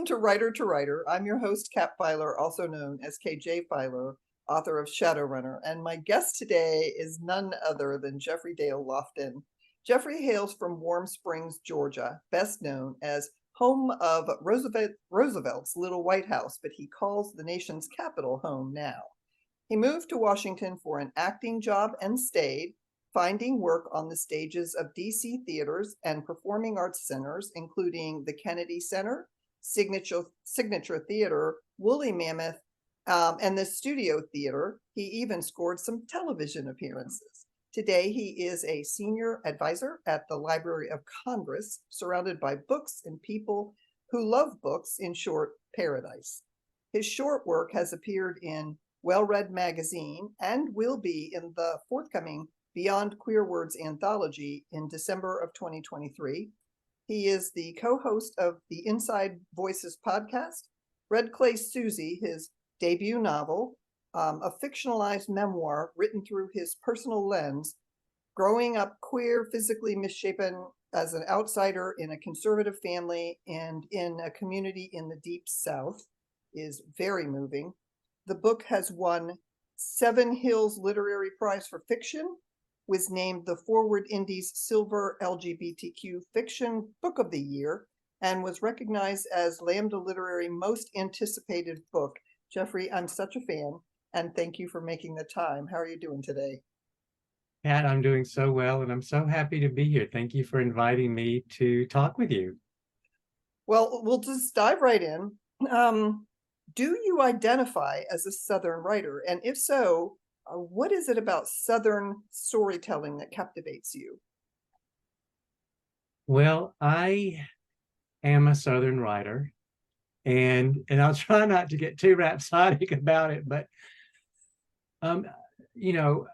Welcome to Writer. I'm your host, Kat Filer, also known as KJ Filer, author of Shadowrunner, and my guest today is none other than Jeffrey Dale Lofton. Jeffrey hails from Warm Springs, Georgia, best known as home of Roosevelt's Little White House, but he calls the nation's capital home now. He moved to Washington for an acting job and stayed, finding work on the stages of DC theaters and performing arts centers, including the Kennedy Center, Signature Theater, Woolly Mammoth, and the Studio Theater. He even scored some television appearances. Today, he is a senior advisor at the Library of Congress, surrounded by books and people who love books, in short, paradise. His short work has appeared in Well Read magazine and will be in the forthcoming Beyond Queer Words anthology in December of 2023. He is the co-host of the Inside Voices podcast, Red Clay Susie, his debut novel, a fictionalized memoir written through his personal lens, growing up queer, physically misshapen as an outsider in a conservative family and in a community in the Deep South, is very moving. The book has won Seven Hills Literary Prize for Fiction, was named the Forward Indies Silver LGBTQ Fiction Book of the Year, and was recognized as Lambda Literary Most Anticipated Book. Jeffrey, I'm such a fan, and thank you for making the time. How are you doing today? Pat, I'm doing so well, and I'm so happy to be here. Thank you for inviting me to talk with you. Well, we'll just dive right in. Do you identify as a Southern writer? And if so, what is it about Southern storytelling that captivates you? Well, I am a Southern writer, and I'll try not to get too rhapsodic about it, but um, you know,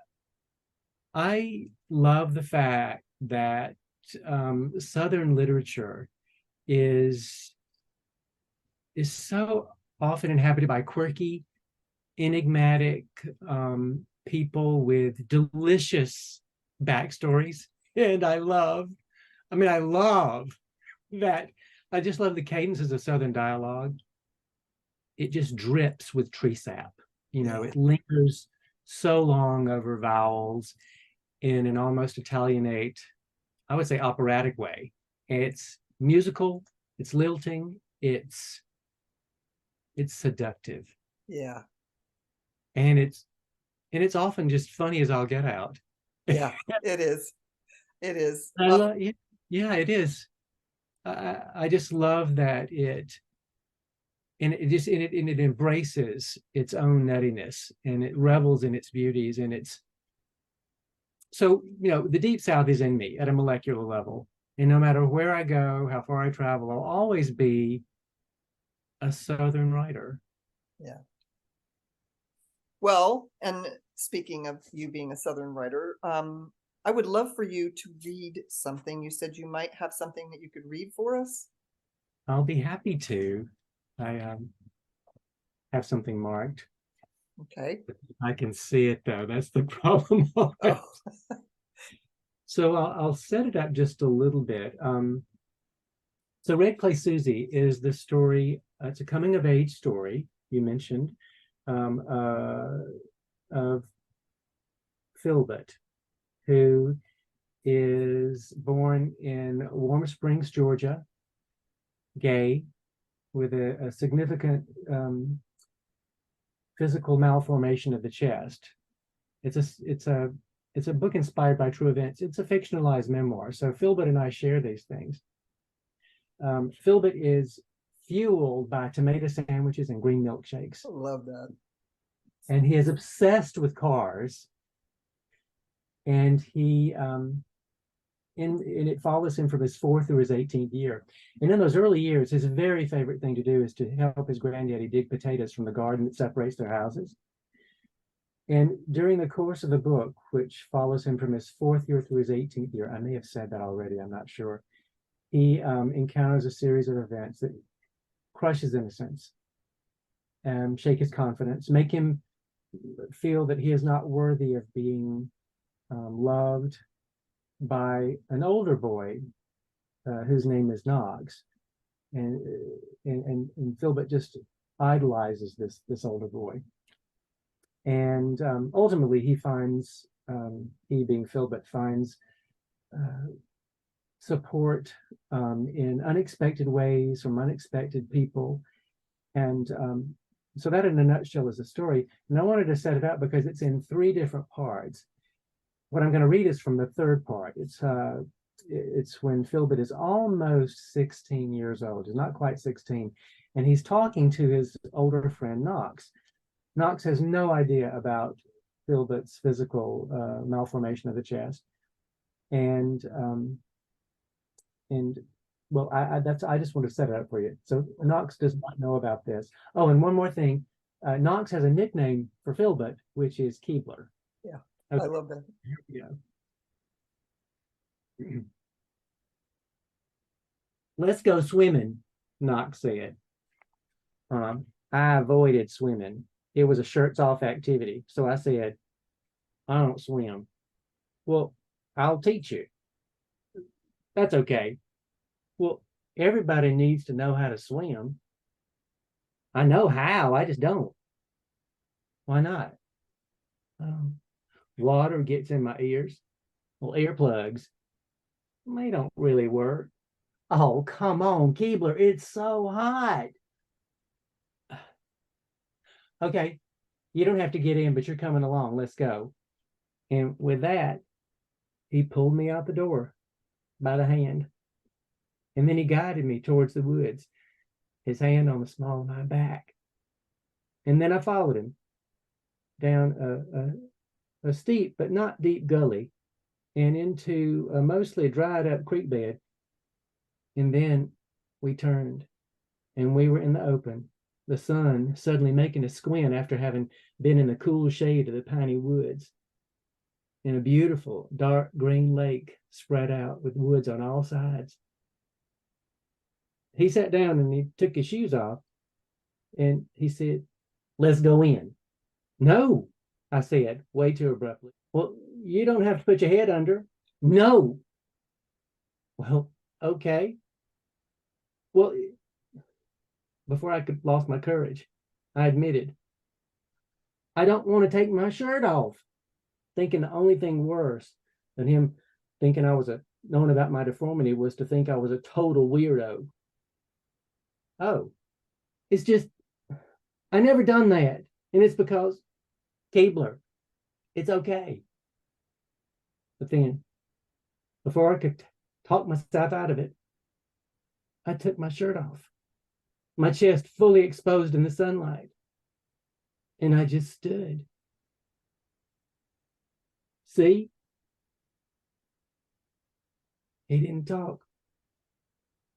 I love the fact that Southern literature is so often inhabited by quirky, enigmatic people with delicious backstories. And I love that. I just love the cadences of Southern dialogue. It just drips with tree sap. It lingers so long over vowels in an almost Italianate, I would say operatic way. It's musical, it's lilting, it's seductive. Yeah. And it's often just funny as all get out. Yeah, it is. It is. Yeah, it is. I just love that it embraces its own nuttiness, and it revels in its beauties, and the Deep South is in me at a molecular level, and no matter where I go, how far I travel, I'll always be a Southern writer. Yeah. Well, and speaking of you being a Southern writer, I would love for you to read something. You said you might have something that you could read for us. I'll be happy to. I have something marked. Okay. I can see it though. That's the problem. Oh. So I'll set it up just a little bit. So Red Clay Susie is the story. It's a coming of age story you mentioned of Philbert, who is born in Warm Springs, Georgia, gay, with a significant physical malformation of the chest. It's a book inspired by true events. It's a fictionalized memoir. So Philbert and I share these things. Philbert is fueled by tomato sandwiches and green milkshakes. I love that. And he is obsessed with cars. And it follows him from his 4th through his 18th year. And in those early years, his very favorite thing to do is to help his granddaddy dig potatoes from the garden that separates their houses. And during the course of the book, which follows him from his 4th year through his 18th year, I may have said that already, I'm not sure, he encounters a series of events that crush his innocence, shake his confidence, make him feel that he is not worthy of being loved by an older boy whose name is Noggs. and Philbert just idolizes this older boy. And ultimately, he finds, he being Philbert, finds support in unexpected ways from unexpected people. And so that in a nutshell is the story. And I wanted to set it up because it's in 3 different parts. What I'm going to read is from the 3rd part. It's when Philbert is almost 16 years old. He's not quite 16. And he's talking to his older friend, Knox. Knox has no idea about Philbert's physical malformation of the chest. And well, I just want to set it up for you. So Knox does not know about this. Oh, and one more thing. Knox has a nickname for Philbert, which is Keebler. Yeah, okay. I love that. Here we go. Let's go swimming, Knox said. I avoided swimming. It was a shirts off activity. So I said, I don't swim. Well, I'll teach you. That's okay. Well, everybody needs to know how to swim. I know how, I just don't. Why not? Water gets in my ears. Well, earplugs, they don't really work. Oh, come on, Keebler, it's so hot. Okay, you don't have to get in, but you're coming along. Let's go. And with that, he pulled me out the door by the hand. And then he guided me towards the woods, his hand on the small of my back. And then I followed him down a steep but not deep gully and into a mostly dried up creek bed. And then we turned and we were in the open, the sun suddenly making us squint after having been in the cool shade of the piney woods, in a beautiful dark green lake spread out with woods on all sides. He sat down and he took his shoes off and he said, let's go in. No, I said, way too abruptly. Well, you don't have to put your head under. No. Well, okay. Well, before I could lost my courage, I admitted, I don't want to take my shirt off, thinking the only thing worse than him thinking I was knowing about my deformity was to think I was a total weirdo. Oh, it's just, I never done that. And it's because, Keebler, it's okay. But then, before I could talk myself out of it, I took my shirt off, my chest fully exposed in the sunlight. And I just stood. See? He didn't talk.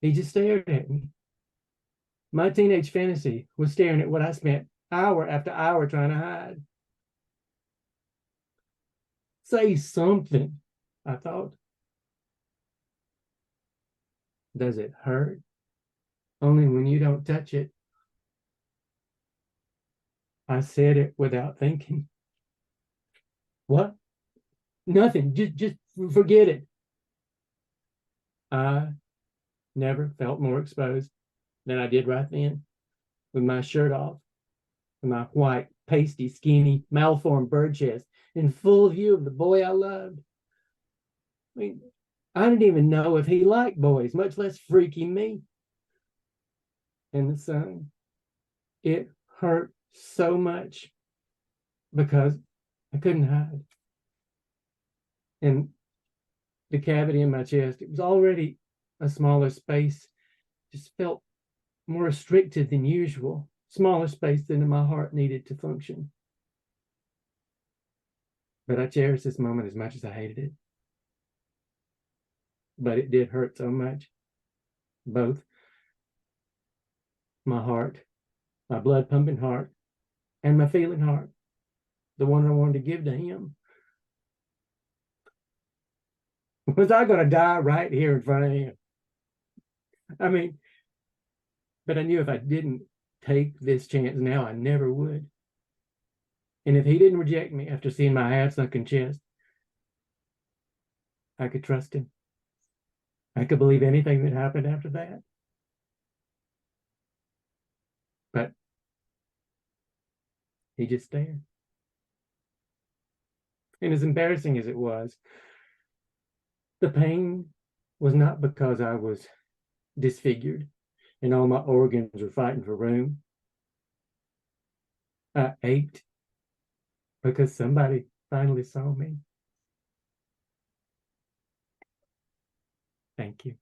He just stared at me. My teenage fantasy was staring at what I spent hour after hour trying to hide. Say something, I thought. Does it hurt? Only when you don't touch it. I said it without thinking. What? Nothing. Just forget it. I never felt more exposed than I did right then, with my shirt off, and my white, pasty, skinny, malformed bird chest in full view of the boy I loved. I mean, I didn't even know if he liked boys, much less freaky me. And the sun, it hurt so much because I couldn't hide. And the cavity in my chest, it was already a smaller space, just felt more restricted than usual, smaller space than my heart needed to function. But I cherished this moment as much as I hated it. But it did hurt so much. Both my heart, my blood pumping heart, and my feeling heart, the one I wanted to give to him. Was I going to die right here in front of him? I mean, but I knew if I didn't take this chance now, I never would. And if he didn't reject me after seeing my half-sunken chest, I could trust him. I could believe anything that happened after that. He just stared. And as embarrassing as it was, the pain was not because I was disfigured and all my organs were fighting for room. I ached because somebody finally saw me. Thank you.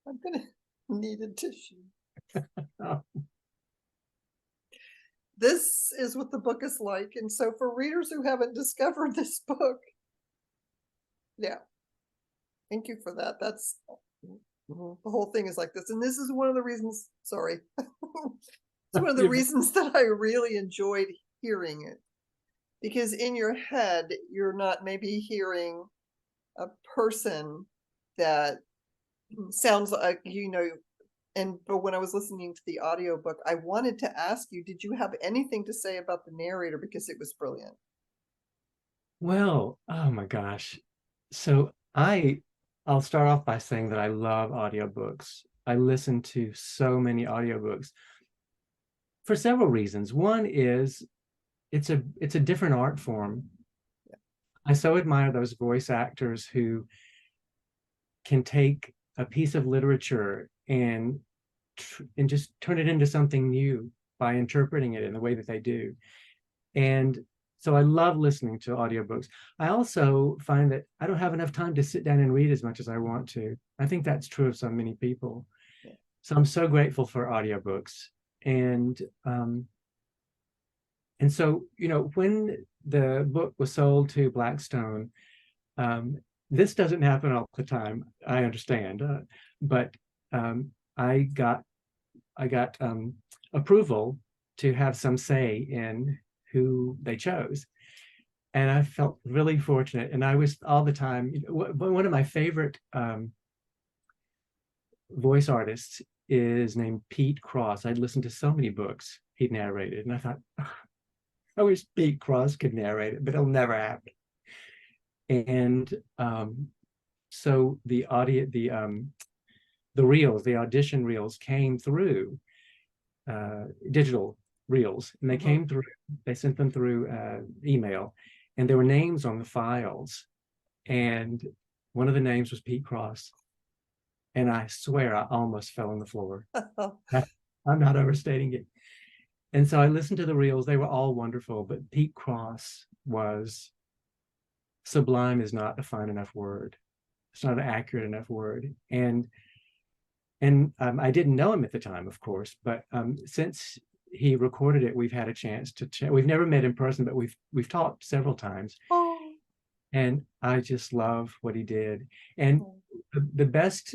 I'm gonna need a tissue. Oh, This is what the book is like. And so for readers who haven't discovered this book, yeah, thank you for that. That's the whole thing is like this. And this is one of the reasons, sorry, it's one of the reasons that I really enjoyed hearing it. Because in your head, you're not maybe hearing a person that sounds like, but when I was listening to the audiobook, I wanted to ask you, did you have anything to say about the narrator? Because it was brilliant. well, oh my gosh. So I'll start off by saying that I love audiobooks. I listen to so many audiobooks for several reasons. One is it's a different art form. I so admire those voice actors who can take a piece of literature and just turn it into something new by interpreting it in the way that they do. And so I love listening to audiobooks. I also find that I don't have enough time to sit down and read as much as I want to. I think that's true of so many people. So I'm so grateful for audiobooks. And so, when the book was sold to Blackstone, this doesn't happen all the time, I understand, but I got approval to have some say in who they chose. And I felt really fortunate. And I was all the time, one of my favorite voice artists is named Pete Cross. I'd listened to so many books he'd narrated, and I thought, oh, I wish Pete Cross could narrate it, but it'll never happen. And so the reels, the audition reels came through digital reels, and they came through. They sent them through email, and there were names on the files, and one of the names was Pete Cross, and I swear I almost fell on the floor. I'm not overstating it. And so I listened to the reels. They were all wonderful, but Pete Cross was sublime is not a fine enough word. It's not an accurate enough word. And I didn't know him at the time, of course, but since he recorded it, we've had a chance to chat. We've never met in person, but we've talked several times. Oh. And I just love what he did. And the best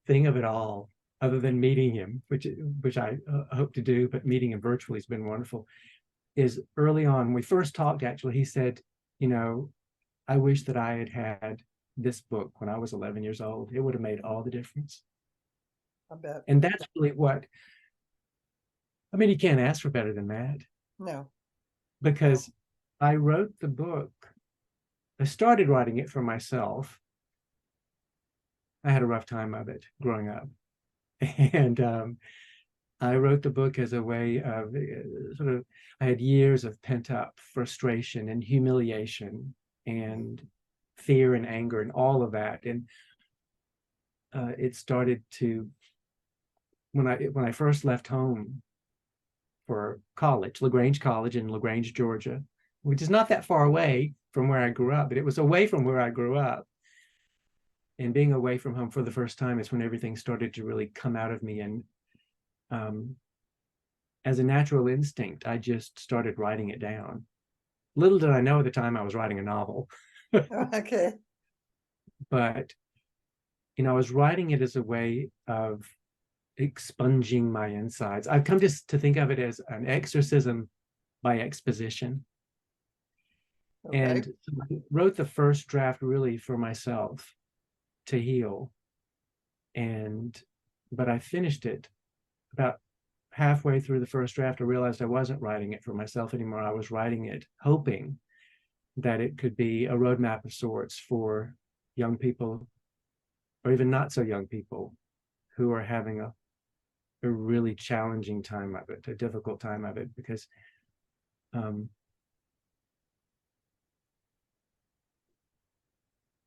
thing of it all, other than meeting him, which I hope to do, but meeting him virtually has been wonderful, is early on, when we first talked, actually, he said, I wish that I had had this book when I was 11 years old. It would have made all the difference. I bet. And that's really you can't ask for better than that. No. Because I wrote the book. I started writing it for myself. I had a rough time of it growing up. And I wrote the book as a way of I had years of pent up frustration and humiliation and fear and anger and all of that. And it started to, when I first left home for college, LaGrange College in LaGrange, Georgia, which is not that far away from where I grew up, but it was away from where I grew up. And being away from home for the first time is when everything started to really come out of me. And as a natural instinct, I just started writing it down. Little did I know at the time I was writing a novel. Okay. But, I was writing it as a way of expunging my insides. I've come to think of it as an exorcism by exposition. Okay. And so I wrote the first draft really for myself to heal. But I finished it about halfway through the first draft. I realized I wasn't writing it for myself anymore. I was writing it hoping that it could be a roadmap of sorts for young people, or even not so young people, who are having a really challenging time of it, a difficult time of it, because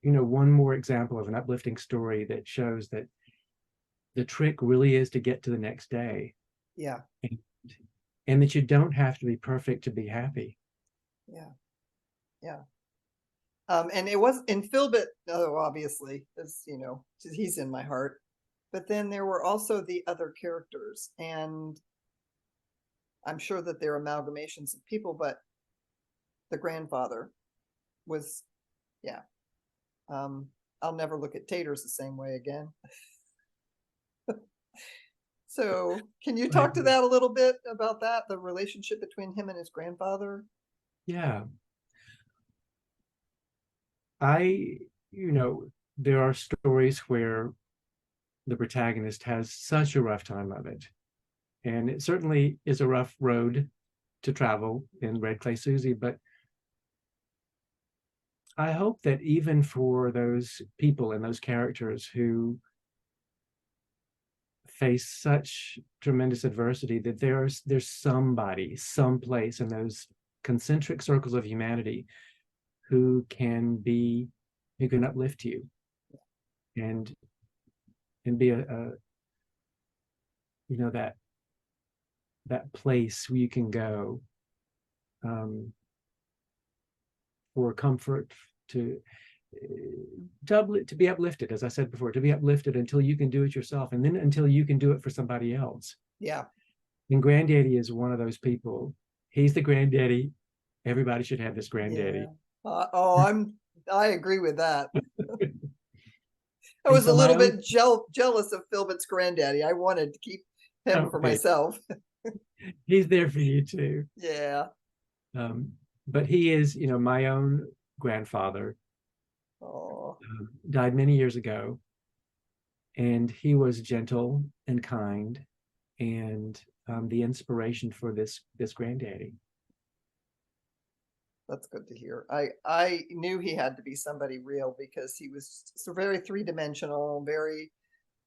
one more example of an uplifting story that shows that the trick really is to get to the next day. Yeah. And that you don't have to be perfect to be happy. Yeah. Yeah. And it was in Philbit, obviously, as you know, he's in my heart. But then there were also the other characters, and I'm sure that they're amalgamations of people, but the grandfather was, yeah. I'll never look at taters the same way again. So can you talk to that a little bit about that, the relationship between him and his grandfather? Yeah. There are stories where the protagonist has such a rough time of it. And it certainly is a rough road to travel in Red Clay Susie, but I hope that even for those people and those characters who face such tremendous adversity, that there's somebody, someplace in those concentric circles of humanity who can uplift you and be that place where you can go for comfort, to be uplifted, as I said before, to be uplifted until you can do it yourself, and then until you can do it for somebody else. Yeah. And Granddaddy is one of those people. He's the granddaddy. Everybody should have this granddaddy. Yeah. I agree with that. I And was a so little bit jealous of Philbit's granddaddy. I wanted to keep him for okay, myself. he's there for you too. Yeah. But he is, my own grandfather. Oh. Died many years ago, and he was gentle and kind, and the inspiration for this granddaddy. That's good to hear. I knew he had to be somebody real because he was so very three-dimensional, very,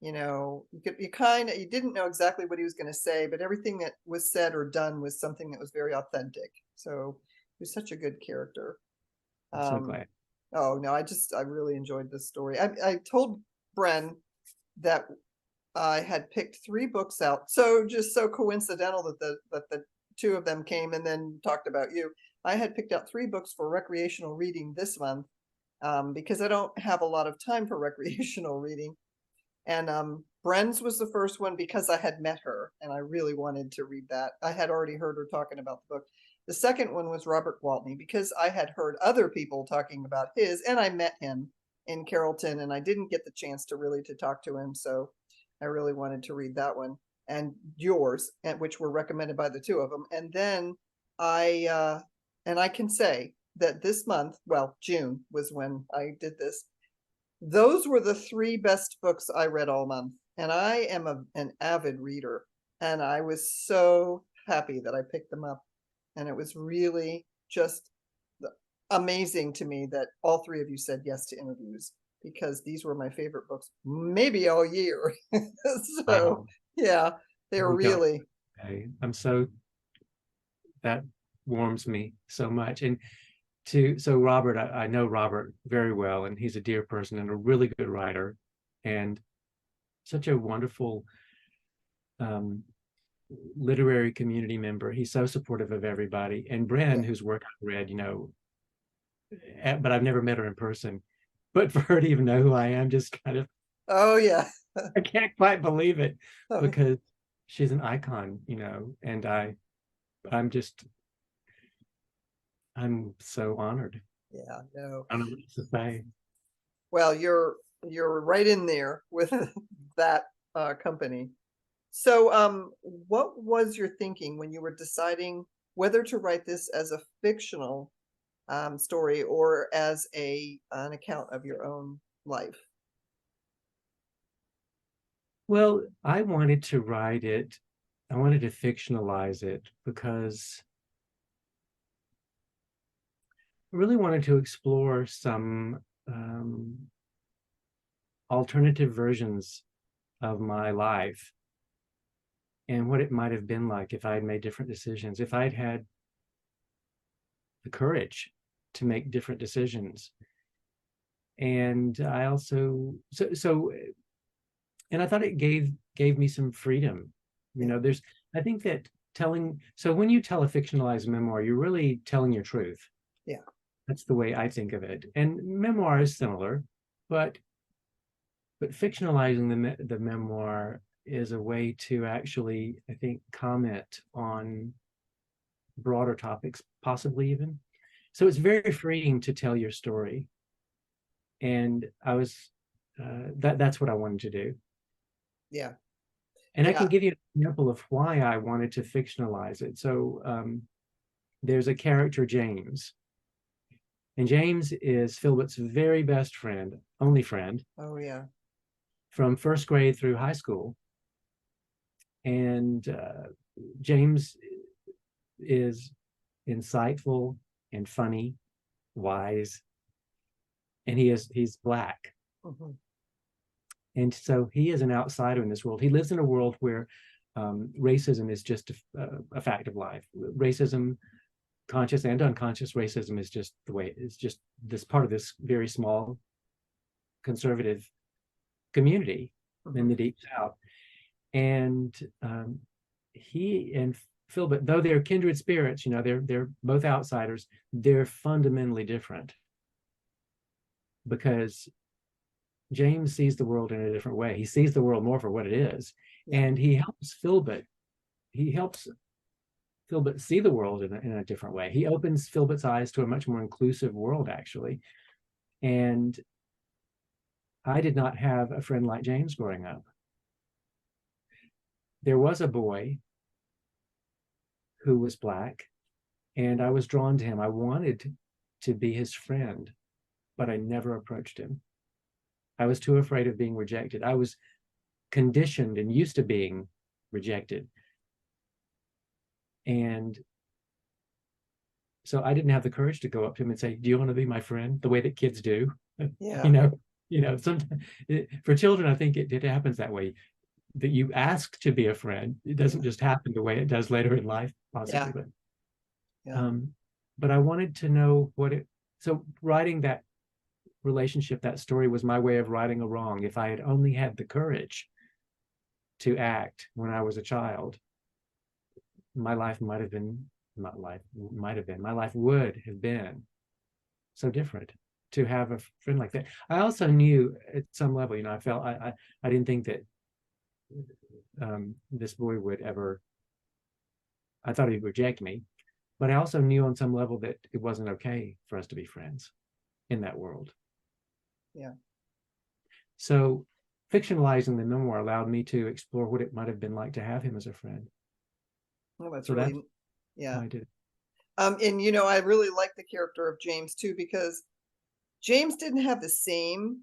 you didn't know exactly what he was going to say, but everything that was said or done was something that was very authentic. So he was such a good character. I'm so glad. Oh no, I really enjoyed this story. I told Bren that I had picked 3 books out. So just so coincidental that the 2 of them came and then talked about you. I had picked out 3 books for recreational reading this month because I don't have a lot of time for recreational reading. And Bren's was the first one because I had met her and I really wanted to read that. I had already heard her talking about the book. The second one was Robert Gwaltney because I had heard other people talking about his, and I met him in Carrollton, and I didn't get the chance to talk to him. So I really wanted to read that one, and yours, which were recommended by the 2 of them. And then I can say that this month, well, June was when I did this. Those were the 3 best books I read all month. And I am an avid reader. And I was so happy that I picked them up. And it was really just amazing to me that all 3 of you said yes to interviews, because these were my favorite books, maybe all year. So, wow. Yeah, they're really. That warms me so much. And so Robert, I know Robert very well, and he's a dear person and a really good writer, and such a wonderful literary community member. He's so supportive of everybody. And Bren, whose work I've read, but I've never met her in person. But for her to even know who I am, just kind of, oh yeah, I can't quite believe it, because she's an icon, and I'm so honored. Yeah, no. I don't know what to say. Well, you're right in there with that company. So, what was your thinking when you were deciding whether to write this as a fictional story or as an account of your own life? Well, I wanted to write it. I wanted to fictionalize it because I really wanted to explore some alternative versions of my life. and what it might have been like if I had made different decisions, if I'd had the courage to make different decisions. And I also and I thought it gave me some freedom. You know, there's I think that when you tell a fictionalized memoir, you're really telling your truth. Yeah. That's the way I think of it. And memoir is similar, but fictionalizing the memoir is a way to actually, I think, comment on broader topics, possibly even. So it's very freeing to tell your story. And I was that's what I wanted to do. Yeah. And I Yeah. can give you an example of why I wanted to fictionalize it. So there's a character, James. And James is Philbert's very best friend, only friend, Oh, yeah. from first grade through high school. And James is insightful and funny, wise, and he's Black. Mm-hmm. And so he is an outsider in this world. He lives in a world where racism is just a fact of life. Racism, conscious and unconscious racism, is just the way it's just this part of this very small conservative community in the Deep South. And he and Philbert, though they're kindred spirits, you know, they're both outsiders, they're fundamentally different, because James sees the world in a different way. He sees the world more for what it is. Yeah. And he helps Philbert see the world in a different way. He opens Philbert's eyes to a much more inclusive world, actually. And I did not have a friend like James growing up. There was a boy who was Black, and I was drawn to him. I wanted to be his friend, but I never approached him. I was too afraid of being rejected. I was conditioned and used to being rejected. And so I didn't have the courage to go up to him and say, "Do you want to be my friend?" The way that kids do. Yeah. Sometimes for children, I think it happens that way, that you ask to be a friend. It doesn't just happen the way it does later in life, possibly. But I wanted to know so writing that relationship, that story, was my way of righting a wrong. If I had only had the courage to act when I was a child, my life would have been so different, to have a friend like that. I also knew at some level, I felt I didn't think that this boy would ever, I thought he'd reject me, but I also knew on some level that it wasn't okay for us to be friends in that world. Yeah. So fictionalizing the memoir allowed me to explore what it might have been like to have him as a friend. Well, that's really, yeah. I did. And I really like the character of James too, because James didn't have the same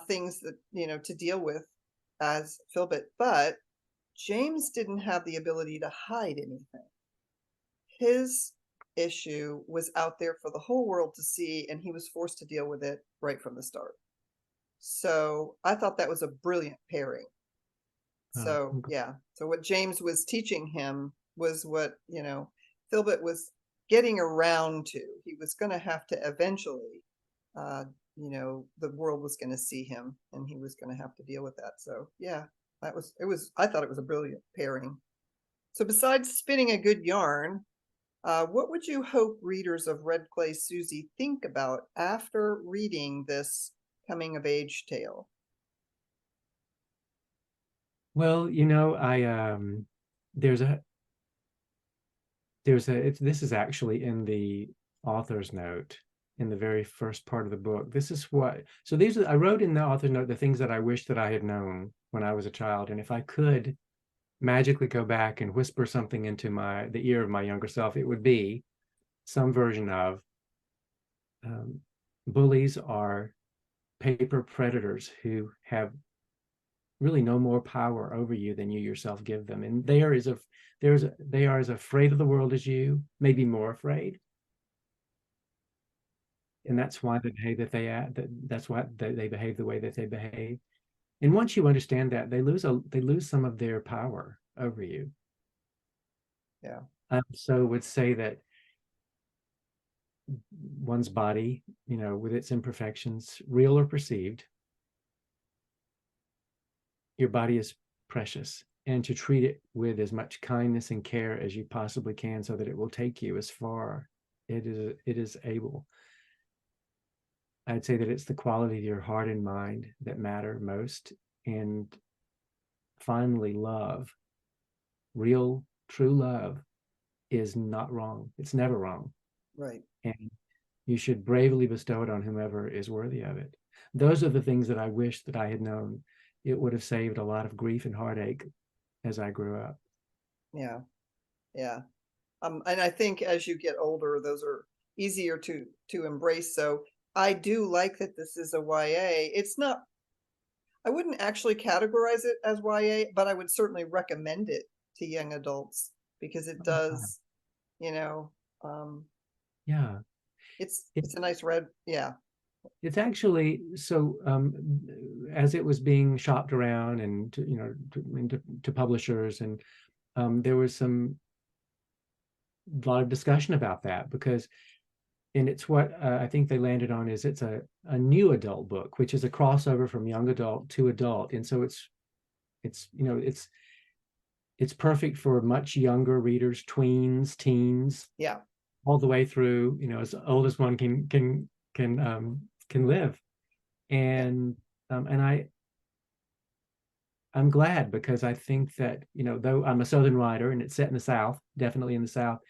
things that to deal with as Philbert, but James didn't have the ability to hide anything. His issue was out there for the whole world to see, and he was forced to deal with it right from the start. So I thought that was a brilliant pairing. So yeah, so what James was teaching him was what Philbert was getting around to. He was going to have to eventually, the world was going to see him, and he was going to have to deal with that. So yeah, I thought it was a brilliant pairing. So besides spinning a good yarn, what would you hope readers of Red Clay Susie think about after reading this coming of age tale? Well, this is actually in the author's note in the very first part of the book. This is I wrote in the author's note the things that I wish that I had known when I was a child. And if I could magically go back and whisper something into the ear of my younger self, it would be some version of bullies are paper predators who have really no more power over you than you yourself give them, and they are as afraid of the world as you, maybe more afraid. And that's why they behave that's why they behave the way that they behave. And once you understand that, they lose some of their power over you. Yeah. I so would say that one's body, with its imperfections, real or perceived, your body is precious, and to treat it with as much kindness and care as you possibly can so that it will take you as far it is able. I'd say that it's the quality of your heart and mind that matter most. And finally, love, real, true love, is not wrong. It's never wrong. Right. And you should bravely bestow it on whomever is worthy of it. Those are the things that I wish that I had known. It would have saved a lot of grief and heartache as I grew up. Yeah. Yeah. And I think as you get older, those are easier to embrace. So I do like that this is a YA. It's not, I wouldn't actually categorize it as YA, but I would certainly recommend it to young adults because it does, you know, um, Yeah. it's a nice read. Yeah. It's actually so as it was being shopped around and to publishers, and there was a lot of discussion about that because, and it's what I think they landed on is it's a new adult book, which is a crossover from young adult to adult, and so it's perfect for much younger readers, tweens, teens, Yeah. all the way through, as old as one can live. And I'm glad, because I think that, though I'm a Southern writer and it's set in the South, definitely in the South,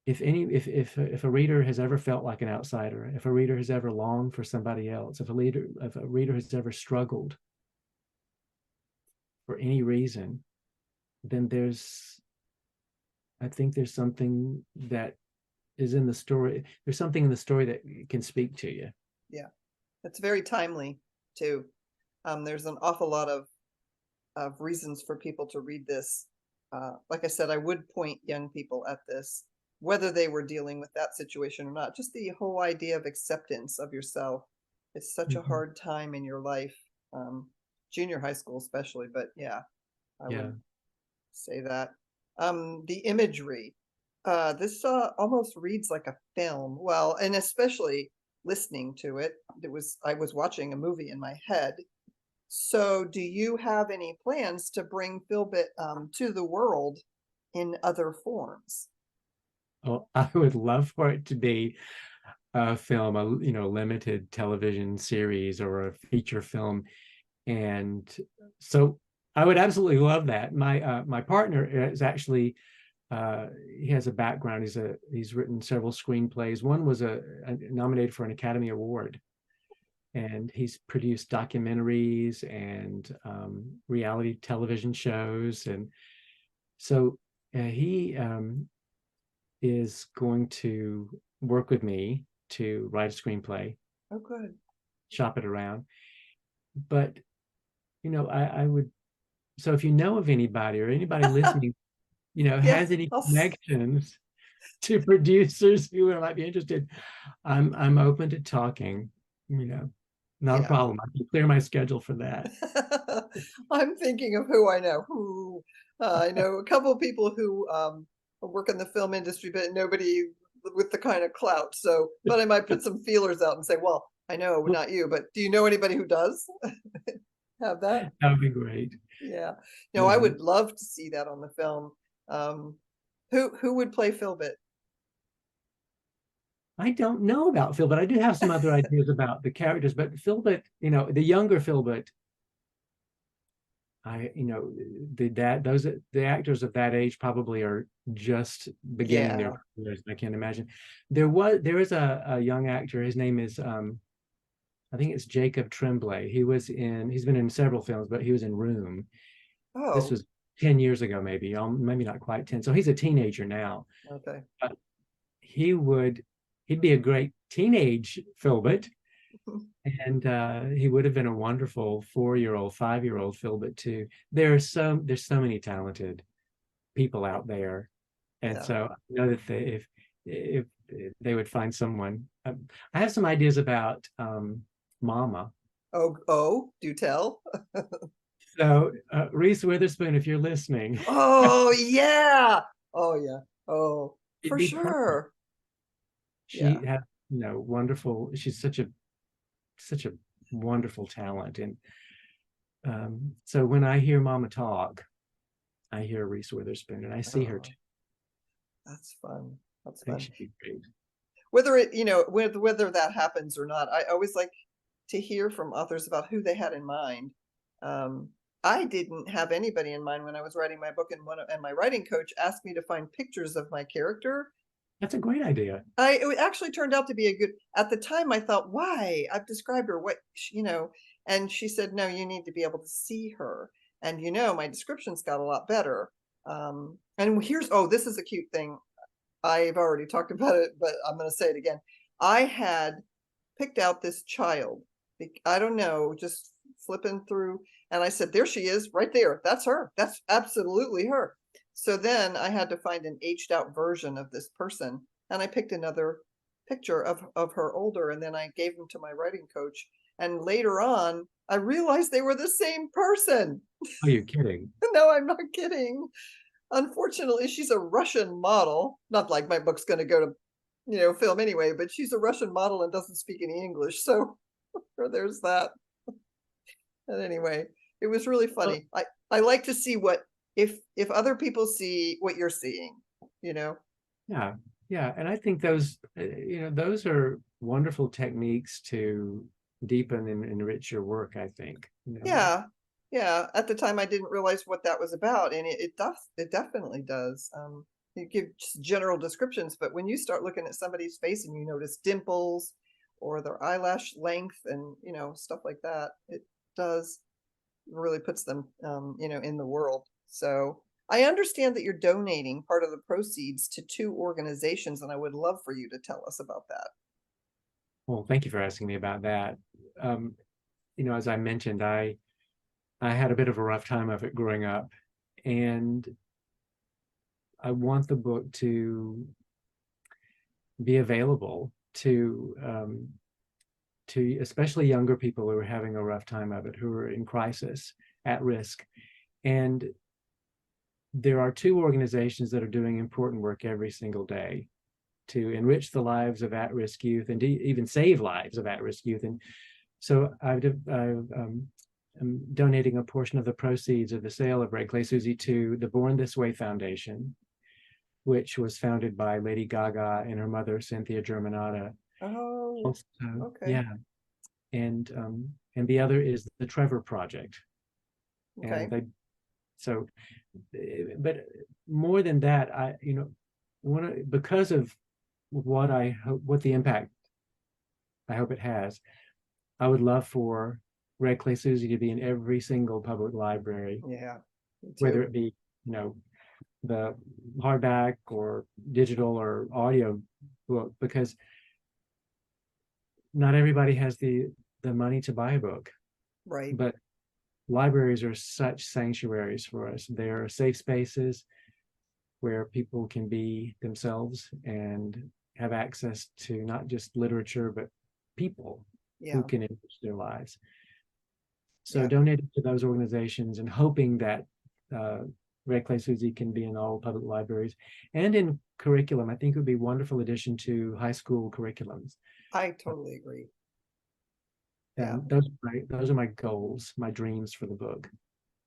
if a reader has ever felt like an outsider, if a reader has ever longed for somebody else, if a reader has ever struggled for any reason, then I think there's something that is in the story. There's something in the story that can speak to you. Yeah. It's very timely too. There's an awful lot of reasons for people to read this. Like I said, I would point young people at this, whether they were dealing with that situation or not. Just the whole idea of acceptance of yourself. It's such a hard time in your life, junior high school especially. But yeah, I would say that. The imagery. This almost reads like a film. Well, and especially listening to it, I was watching a movie in my head. So do you have any plans to bring Philbit to the world in other forms? Oh, I would love for it to be a film, a limited television series or a feature film, and so I would absolutely love that. My partner is actually he has a background. He's written several screenplays. One was nominated for an Academy Award, and he's produced documentaries and reality television shows, and so he is going to work with me to write a screenplay. Oh, good. Shop it around. But I would, so if you know of anybody or anybody listening, Yeah, has any connections to producers who might be interested, I'm open to talking. Not a problem. I can clear my schedule for that. I'm thinking of who I know. I know a couple of people who work in the film industry, but nobody with the kind of clout. So, but I might put some feelers out and say, well, I know not you, but do you know anybody who does have that? That would be great. Yeah. No, I would love to see that on the film. Who would play Philbit? I don't know about Phil, but I do have some other ideas about the characters. But Philbit, the younger Philbit, the actors of that age probably are just beginning their careers. I can't imagine. There is a young actor. His name is I think it's Jacob Tremblay. He's been in several films, but he was in Room. Oh, this was 10 years ago, maybe not quite 10. So he's a teenager now. Okay. But he'd be a great teenage Philbit. And he would have been a wonderful 4-year-old, 5-year-old Philbit too. There's so many talented people out there, and so I know that if they would find someone. I have some ideas about Mama. Oh, do tell. So Reese Witherspoon, if you're listening, Oh yeah. Oh yeah. Oh, it'd for be perfect. sure. She Yeah. has, wonderful. She's such a wonderful talent, and so when I hear Mama talk, I hear Reese Witherspoon, and I see her too. Oh, that's fun. That's I think fun. she'd be great. Whether it, whether that happens or not, I always like to hear from authors about who they had in mind. Um, I didn't have anybody in mind when I was writing my book, and my writing coach asked me to find pictures of my character. That's a great idea. It actually turned out to be a good. At the time, I thought, why? I've described her, and she said, no, you need to be able to see her. And my descriptions got a lot better. And this is a cute thing. I've already talked about it, but I'm going to say it again. I had picked out this child. I don't know, just flipping through, and I said, there she is, right there. That's her. That's absolutely her. So then I had to find an aged out version of this person, and I picked another picture of her older, and then I gave them to my writing coach. And later on, I realized they were the same person. Oh, you're kidding. No, I'm not kidding. Unfortunately, she's a Russian model. Not like my book's going to go to, film anyway, but she's a Russian model and doesn't speak any English. So there's that. And anyway, it was really Well, funny. I like to see what if other people see what you're seeing, you know. yeah, yeah, and I think those are wonderful techniques to deepen and enrich your work. I think, Yeah. Yeah. At the time I didn't realize what that was about. And it definitely does. You give just general descriptions, but when you start looking at somebody's face and you notice dimples or their eyelash length and stuff like that, it does really puts them in the world. So I understand that you're donating part of the proceeds to two organizations, and I would love for you to tell us about that. Well, thank you for asking me about that. Um, as I mentioned, I had a bit of a rough time of it growing up, and I want the book to be available to especially younger people who are having a rough time of it, who are in crisis, at risk. And there are two organizations that are doing important work every single day to enrich the lives of at-risk youth and even save lives of at-risk youth. And so I'm donating a portion of the proceeds of the sale of Red Clay Susie to the Born This Way Foundation, which was founded by Lady Gaga and her mother, Cynthia Germanata. Oh, Also, okay. yeah, and the other is the Trevor Project, and Okay. they so, but more than that, because of what the impact I hope it has, I would love for Red Clay Susie to be in every single public library, Yeah, me whether too. it be the hardback or digital or audio book, because not everybody has the money to buy a book, Right. but libraries are such sanctuaries for us. They're safe spaces where people can be themselves and have access to not just literature, but people who Yeah. can enrich their lives. So Yeah. donating to those organizations and hoping that uh, Red Clay Susie can be in all public libraries and in curriculum. I think it would be a wonderful addition to high school curriculums. I totally agree. Yeah. And those are my goals, my dreams for the book.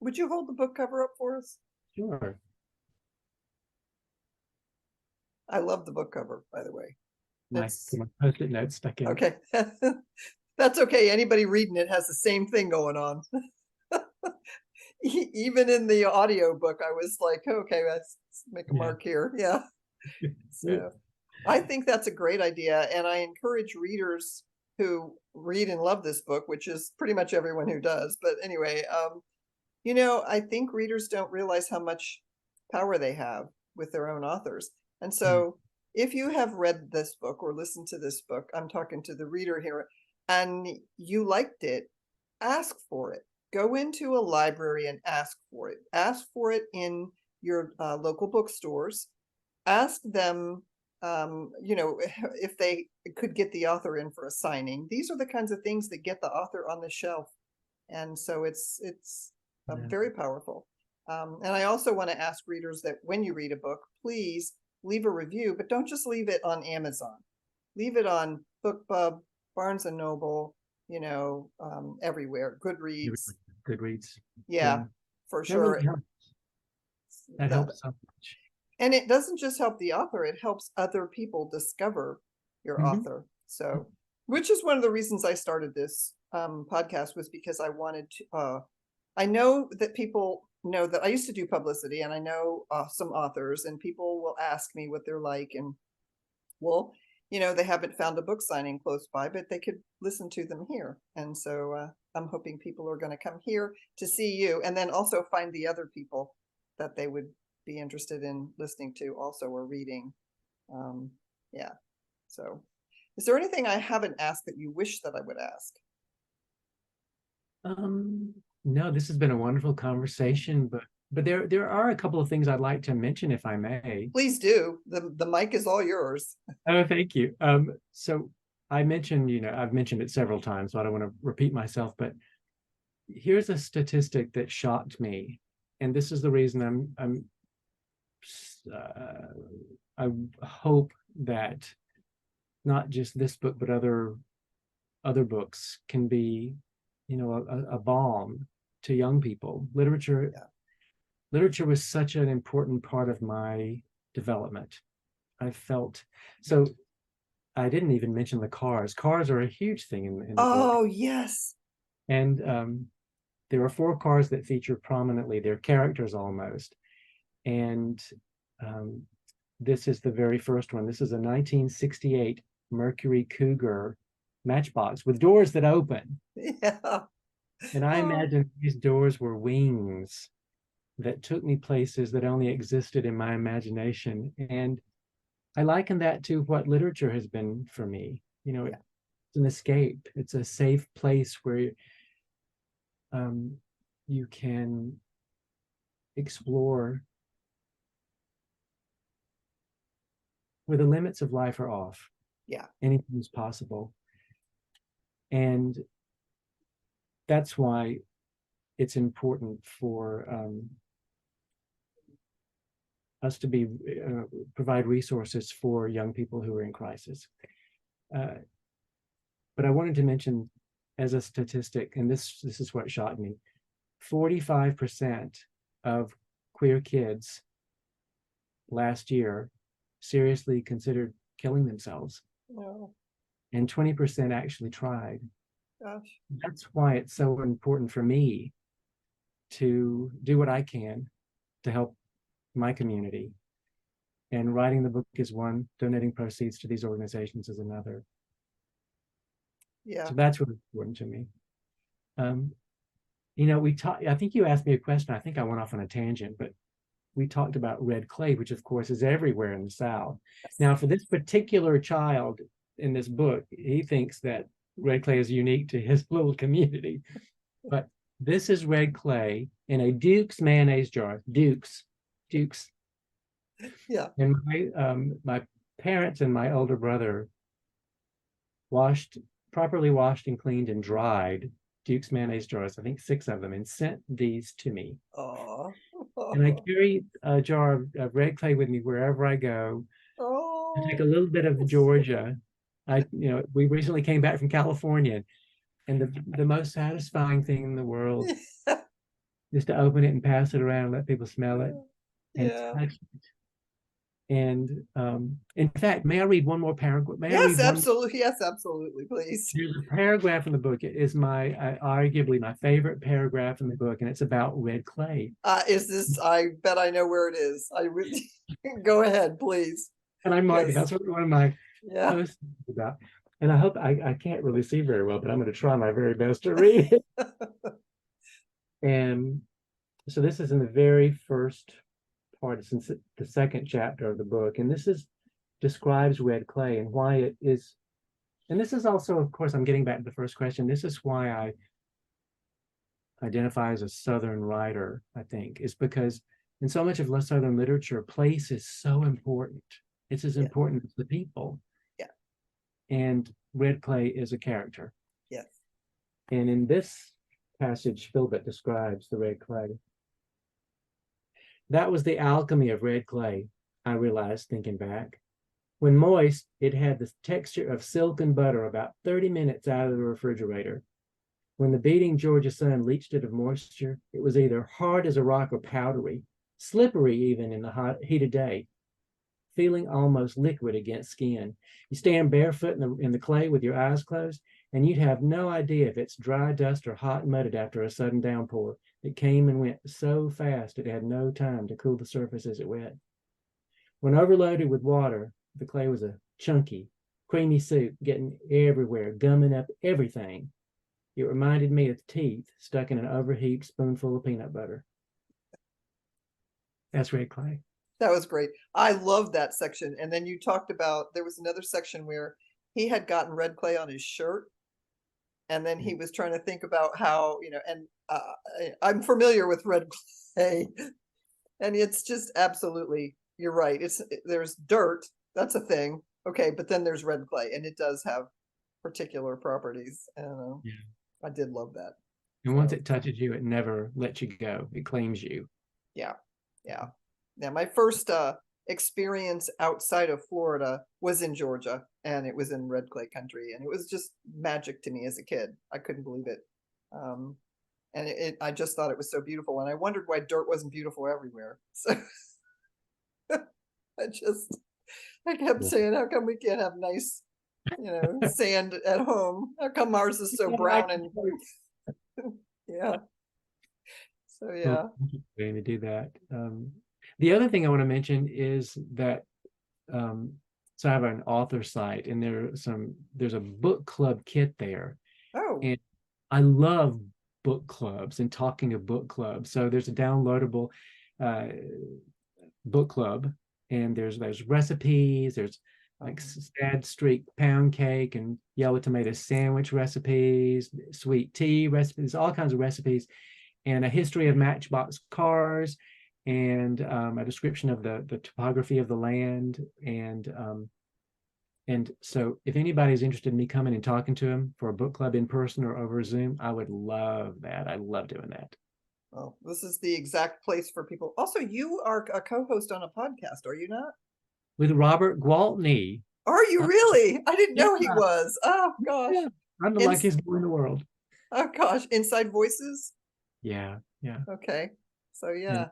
Would you hold the book cover up for us? Sure. I love the book cover, by the way. My, It's my post-it notes stuck in. okay. That's okay. Anybody reading it has the same thing going on. Even in the audio book, I was like, okay, let's make a Yeah. mark here. Yeah. So I think that's a great idea. And I encourage readers who read and love this book, which is pretty much everyone who does. But anyway, I think readers don't realize how much power they have with their own authors. And Mm. so if you have read this book or listened to this book, I'm talking to the reader here, and you liked it, ask for it. Go into a library and ask for it. Ask for it in your local bookstores. Ask them, if they could get the author in for a signing. These are the kinds of things that get the author on the shelf. And so it's very powerful. And I also want to ask readers that when you read a book, please leave a review, but don't just leave it on Amazon. Leave it on BookBub, Barnes and Noble, everywhere. Goodreads. Goodreads. Yeah, for That really sure. helps. That helps so much. And it doesn't just help the author, it helps other people discover your author. So, which is one of the reasons I started this podcast, was because I wanted to, I know that people know that I used to do publicity, and I know some authors, and people will ask me what they're like. And well, they haven't found a book signing close by, but they could listen to them here. And so I'm hoping people are going to come here to see you, and then also find the other people that they would be interested in listening to also, or reading. Yeah. So is there anything I haven't asked that you wish that I would ask? No, this has been a wonderful conversation, but there are a couple of things I'd like to mention, if I may. Please do. The mic is all yours. Oh, thank you. So I mentioned, I've mentioned it several times, so I don't want to repeat myself, but here's a statistic that shocked me. And this is the reason I hope that not just this book, but other books can be, a balm to young people. Literature was such an important part of my development. I felt so. I didn't even mention the cars. Cars are a huge thing in the book. Oh, yes. And there are 4 cars that feature prominently. They're characters almost. And this is the very first one. This is a 1968 Mercury Cougar Matchbox with doors that open. Yeah. And I imagine these doors were wings that took me places that only existed in my imagination. And I liken that to what literature has been for me. It's an escape. It's a safe place where you can explore where the limits of life are off. Yeah. Anything is possible. And that's why it's important for us to be provide resources for young people who are in crisis. But I wanted to mention, as a statistic, and this is what shocked me, 45% of queer kids last year seriously considered killing themselves. Oh. And 20% actually tried. Gosh. That's why it's so important for me to do what I can to help my community. And writing the book is one, donating proceeds to these organizations is another. Yeah. So that's really important to me. We talked, I think you asked me a question. I think I went off on a tangent, but we talked about red clay, which of course is everywhere in the South. Yes. Now, for this particular child in this book, he thinks that red clay is unique to his little community. But this is red clay in a Duke's mayonnaise jar. Duke's. Yeah. And my parents and my older brother properly washed and cleaned and dried Duke's mayonnaise jars, I think 6 of them, and sent these to me. Oh. And I carry a jar of red clay with me wherever I go. Oh. I take a little bit of Georgia. We recently came back from California, and the most satisfying thing in the world is to open it and pass it around and let people smell it and touch it. And in fact, may I read one more paragraph? Yes, absolutely. Yes, absolutely. Please. There's a paragraph in the book. It is arguably my favorite paragraph in the book, and it's about red clay. Is this? I bet I know where it is. I really go ahead, please. And I might be. That's what one of my posts is about. And I hope I can't really see very well, but I'm going to try my very best to read it. And so this is in the very first part. It's in the second chapter of the book, and describes red clay and why it is. And this is also, of course, I'm getting back to the first question. This is why I identify as a Southern writer, I think, is because in so much of Southern literature, place is so important. It's as important as the people. Yeah. And red clay is a character. Yes. And in this passage Philbert describes the red clay. That was the alchemy of red clay, I realized thinking back. When moist, it had the texture of silk and butter about 30 minutes out of the refrigerator. When the beating Georgia sun leached it of moisture, it was either hard as a rock or powdery, slippery even in the hot, heated day, feeling almost liquid against skin. You stand barefoot in the clay with your eyes closed, and you'd have no idea if it's dry dust or hot and mudded after a sudden downpour that came and went so fast it had no time to cool the surface as it wet. When overloaded with water, the clay was a chunky, creamy soup getting everywhere, gumming up everything. It reminded me of teeth stuck in an overheaped spoonful of peanut butter. That's red clay. That was great. I love that section. And then you talked about, there was another section where he had gotten red clay on his shirt. And then he was trying to think about how, and I'm familiar with red clay. And it's just absolutely, you're right. There's dirt, that's a thing. Okay, but then there's red clay, and it does have particular properties. And I did love that. And once it touches you, it never lets you go. It claims you. Yeah. My first experience outside of Florida was in Georgia, and it was in red clay country, and it was just magic to me as a kid. I couldn't believe it. And I just thought it was so beautiful, and I wondered why dirt wasn't beautiful everywhere. So I kept saying, how come we can't have nice, sand at home? How come ours is so brown and yeah. So yeah. Going to do that. The other thing I want to mention is that so I have an author site, and there's a book club kit there. Oh. And I love book clubs and talking of book clubs. So there's a downloadable book club, and there's recipes, there's like sad streak pound cake and yellow tomato sandwich recipes, sweet tea recipes, all kinds of recipes, and a history of Matchbox cars, and a description of the topography of the land. And so if anybody's interested in me coming and talking to them for a book club in person or over Zoom, I would love that. I love doing that. Well, this is the exact place for people. Also, you are a co-host on a podcast, are you not? With Robert Gwaltney. Are you really? I didn't know he was. Oh gosh. Yeah. I'm the luckiest boy in the world. Oh gosh. Inside Voices? Yeah. Okay. So yeah.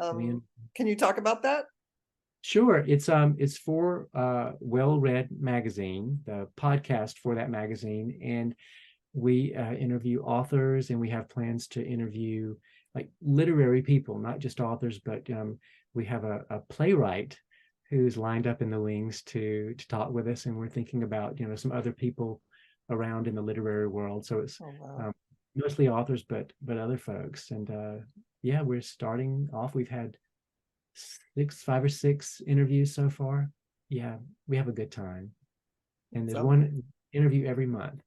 Can you talk about that? Sure. It's for Well Read magazine, the podcast for that magazine, and we interview authors, and we have plans to interview like literary people, not just authors, but we have a playwright who's lined up in the wings to talk with us, and we're thinking about some other people around in the literary world. So it's mostly authors, but other folks. And yeah, we're starting off. We've had 5 or 6 interviews so far. Yeah, we have a good time, and there's one interview every month.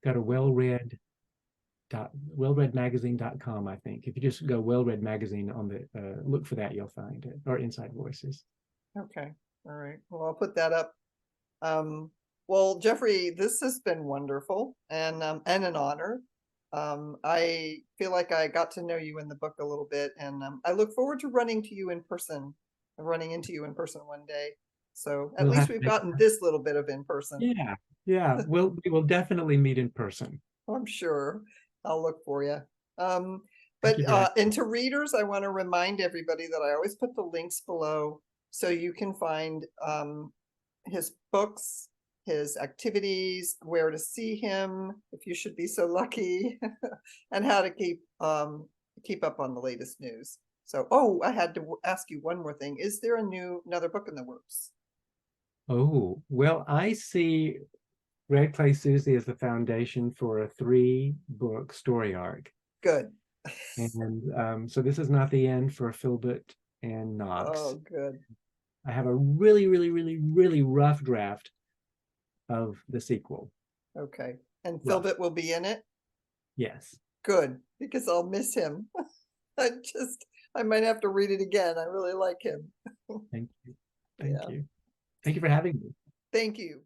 Go to wellreadmagazine.com. I think if you just go Well Read Magazine on the look for that, you'll find it, or Inside Voices. Okay. All right. Well, I'll put that up. Well, Jeffrey, this has been wonderful and an honor. I feel like I got to know you in the book a little bit, and I look forward to running into you in person one day. So at least we've gotten this little bit of in person. Yeah. We will definitely meet in person. I'm sure. I'll look for you. But and to readers, I want to remind everybody that I always put the links below so you can find his books, his activities, where to see him if you should be so lucky, and how to keep up on the latest news. So, I had to ask you one more thing. Is there another book in the works? Oh, well, I see Red Clay Susie as the foundation for a 3-book story arc. Good. And so this is not the end for Philbert and Knox. Oh, good. I have a really, really, really, really rough draft of the sequel. Okay. And Philbert will be in it? Yes. Good, because I'll miss him. I might have to read it again. I really like him. Thank you. Thank you for having me. Thank you.